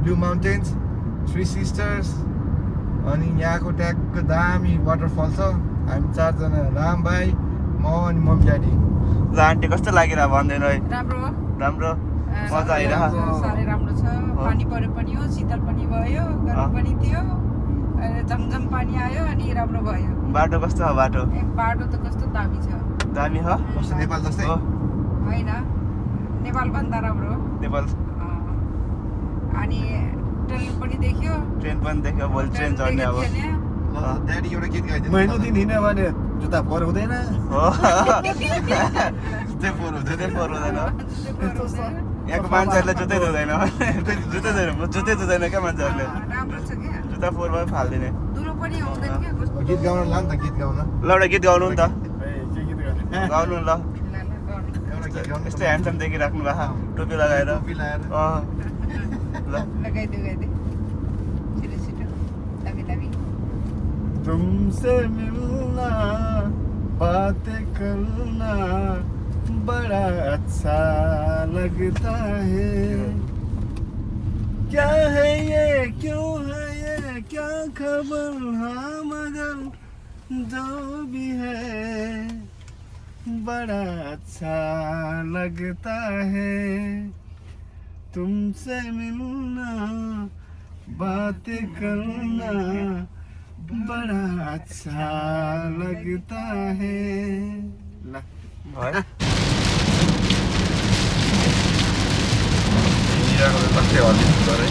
Blue mountains three sisters अनि यहाँको ट्यागको दामी वाटरफल छ हामी चारजना राम भाइ म अनि मम्मी ड्याडी ल आन्टी कस्तो लागिरा भन्दैन है राम्रो राम्रो मजा आइरह साह्रै राम्रो छ पानी परे पनि हो शीतल पनि भयो गरम पनि थियो जमजम पानी आयो अनि राम्रो भयो बाटो कस्तो हो बाटो बाटो त कस्तो दामी छ दामी हो कस्तो नेपाल जस्तै होइन नेपाल भन्दा राम्रो नेपाल अनि ट्रेन पनि देख्यो भोलि ट्रेन चढ्ने अब ड्याडी एउटा गीत गाइदिनु महिनो दिन हिँड्यो भने जुत्ता फोहोर हुँदैन हो त्यही फोहोर हुँदैन यहाँको मान्छेहरूले जुत्तै धुँदैन जुत्तै धुँदैन क्या मान्छेहरूले राम्रो छ क्या जुत्ता फोहोरमा पनि फालिदिने दुलो पनि आउँदैन क्या कस्तो गीत गाउन ला नि त गीत गाउन ल एउटा गीत गाउनु नि त गाउनु ल एउटा गीत गाउनु यस्तो ह्यान्डसम देखिराख्नु भएको टोपी लगाएर टोपी लगाएर ल लगाइदे छिटो छिटो दामी दामी तुमसे मिलना बातें करना बड़ा अच्छा लगता है क्या है ये क्यों है ये क्या खबर हाँ मगर जो भी है बड़ा अच्छा लगता है तुमसे मिलना बातें करना बड़ा अच्छा लगता है ला भयो इन्डियाको त कस्तै हल्लिन्छ तर है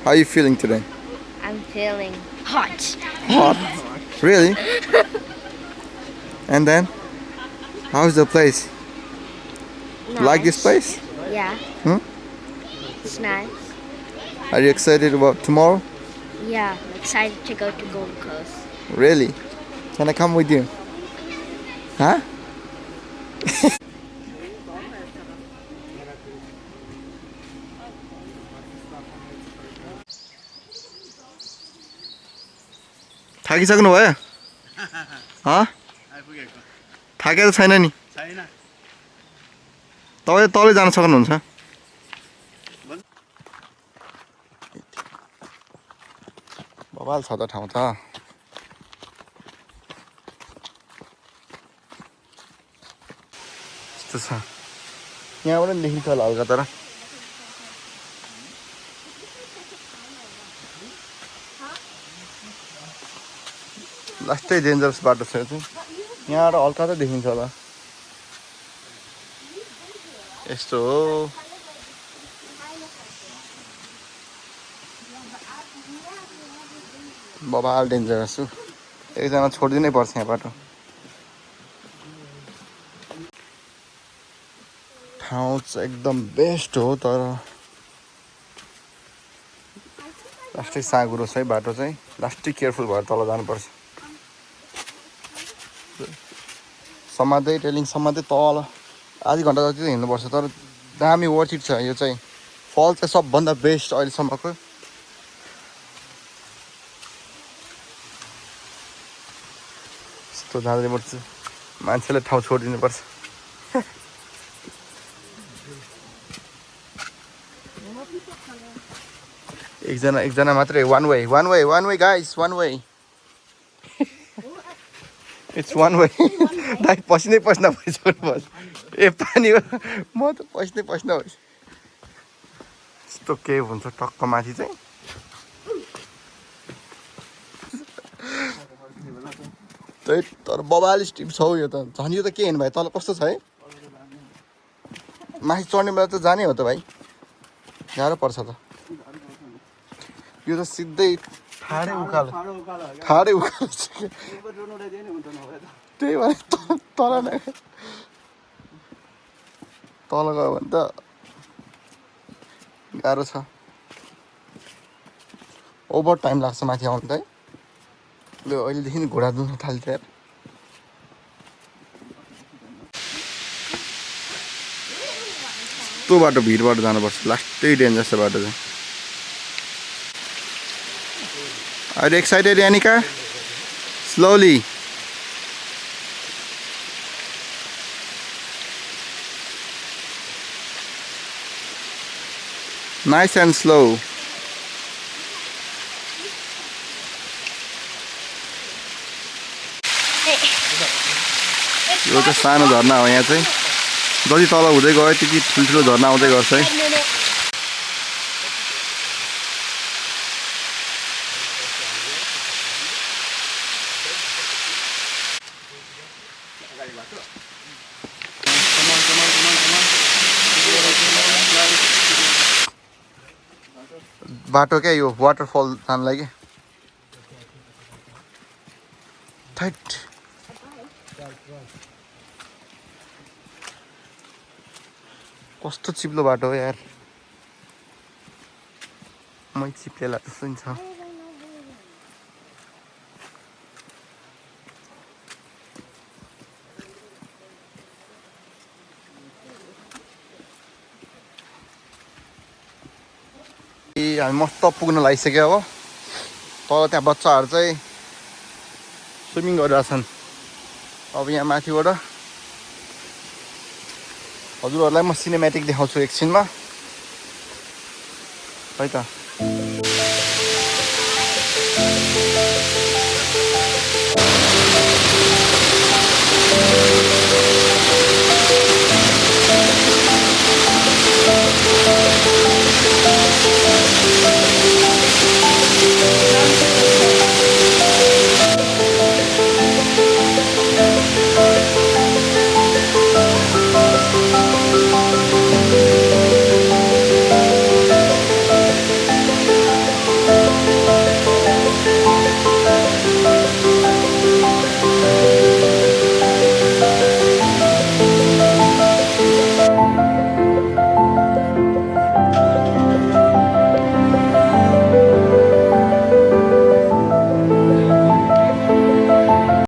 How are you feeling today? I'm feeling hot. Hot? Really? And then? How's the place? Like this place? Yeah. Hmm? It's nice. Are you excited about tomorrow? Yeah, I'm excited to go to Gold Coast. Really? Can I come with you? Huh? थाकिसक्नु भयो थाकेको छैन नि तपाईँ तलै जान सक्नुहुन्छ बबाल छ त ठाउँ त यस्तो छ यहाँबाट पनि देखिन्छ होला हल्का तर लास्टै डेन्जरस बाटो छ यो चाहिँ यहाँबाट हल्का त देखिन्छ होला यस्तो हो बबाल डेन्जरस छु एकजना छोडिदिनै पर्छ यहाँ बाटो ठाउँ चाहिँ एकदम बेस्ट हो तर लास्टै साँघुरो छ है बाटो चाहिँ लास्टै केयरफुल भएर तल जानुपर्छ समात्दै रेलिङ समात्दै तल आधी घन्टा जति चाहिँ हिँड्नुपर्छ तर दामी वर्थ इट छ यो चाहिँ फल चाहिँ सबभन्दा बेस्ट अहिलेसम्मको यस्तो जाँदै पर्छ मान्छेले ठाउँ छोडिदिनुपर्छ एकजना मात्रै one way guys one way it's one way दाइ पसिनै पस्न भइसक्नु भयो ए पानी हो म त पस्नै भयो यस्तो के हुन्छ टक्क माथि चाहिँ त्यही तर बबाल स्टिप छ हौ यो त झन् यो त के हेर्नु भाइ तल कस्तो छ है माथि चढ्ने बेला त जाने हो त भाइ गाह्रो पर्छ त यो त सिधै ठाडै उकालो त्यही भएर तल गयो भने त गाह्रो छ ओभर टाइम लाग्छ माथि आउनु त है ल अहिलेदेखि घोडा दुख्न थाल्छ यार यस्तो बाटो भिडबाट जानुपर्छ लास्टै डेन्जर छ बाटो चाहिँ Are you excited, Yanika? Slowly. Nice and slow. यो चाहिँ सानो झरना हो यहाँ चाहिँ जति तल हुँदै गयो त्यति ठुल्ठुलो झरना आउँदै गर्छ है बाटो क्या यो वाटरफल जानलाई के ठैट कस्तो चिप्लो बाटो हो यार मै चिप्लेला जस्तो नि छ हामी मस्त पुग्न लागिसक्यो अब तल त्यहाँ बच्चाहरू चाहिँ स्विमिङ गरिरहेछन् अब यहाँ माथिबाट हजुरहरूलाई म सिनेमेटिक देखाउँछु एकछिनमा है त